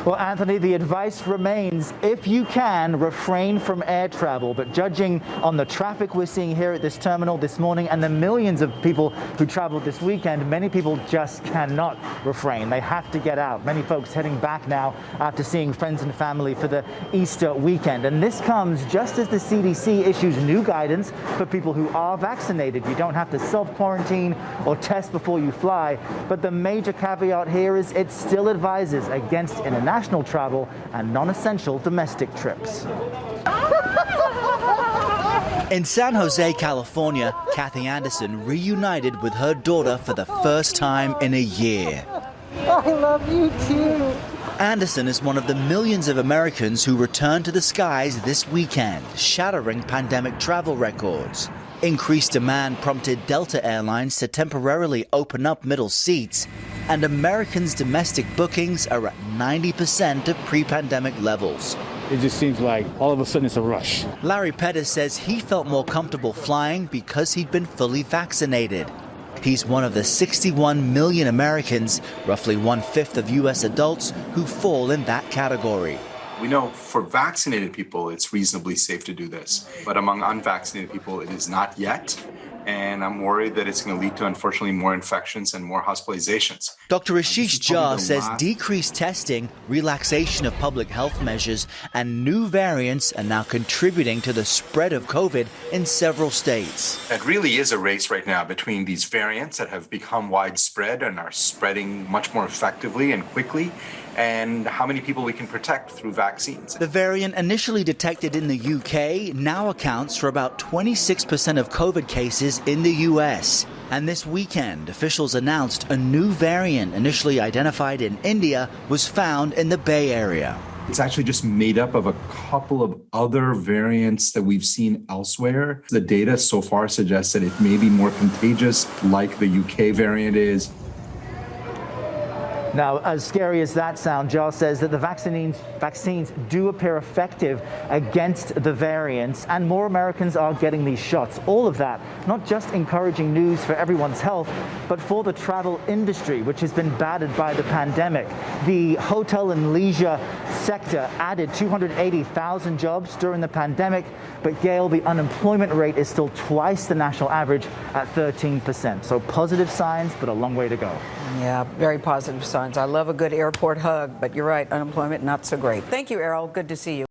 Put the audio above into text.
Well, Anthony, the advice remains, if you can, refrain from air travel. But judging on the traffic we're seeing here at this terminal this morning and the millions of people who traveled this weekend, many people just cannot refrain. They have to get out. Many folks heading back now after seeing friends and family for the Easter weekend. And this comes just as the CDC issues new guidance for people who are vaccinated. You don't have to self-quarantine or test before you fly. But the major caveat here is it still advises against international travel and non-essential domestic trips. In San Jose, California, Kathy Anderson reunited with her daughter for the first time in a year. I love you too. Anderson is one of the millions of Americans who returned to the skies this weekend, shattering pandemic travel records. Increased demand prompted Delta Airlines to temporarily open up middle seats, and Americans' domestic bookings are at 90% of pre-pandemic levels. It just seems like all of a sudden it's a rush. Larry Pettis says he felt more comfortable flying because he'd been fully vaccinated. He's one of the 61 million Americans, roughly 1/5 of U.S. adults, who fall in that category. We know for vaccinated people, it's reasonably safe to do this. But among unvaccinated people, it is not yet. And I'm worried that it's going to lead to, unfortunately, more infections and more hospitalizations. Dr. Ashish Jha says decreased testing, relaxation of public health measures, and new variants are now contributing to the spread of COVID in several states. It really is a race right now between these variants that have become widespread and are spreading much more effectively and quickly, and how many people we can protect through vaccines. The variant initially detected in the UK now accounts for about 26% of COVID cases in the US. And this weekend, officials announced a new variant initially identified in India was found in the Bay Area. It's actually just made up of a couple of other variants that we've seen elsewhere. The data so far suggests that it may be more contagious, like the UK variant is. Now, as scary as that sounds, Jha says that the vaccines do appear effective against the variants, and more Americans are getting these shots. All of that, not just encouraging news for everyone's health, but for the travel industry, which has been battered by the pandemic. The hotel and leisure sector added 280,000 jobs during the pandemic, but Gail, the unemployment rate is still twice the national average at 13%. So positive signs, but a long way to go. Yeah, very positive signs. I love a good airport hug, but you're right, unemployment not so great. Thank you, Errol. Good to see you.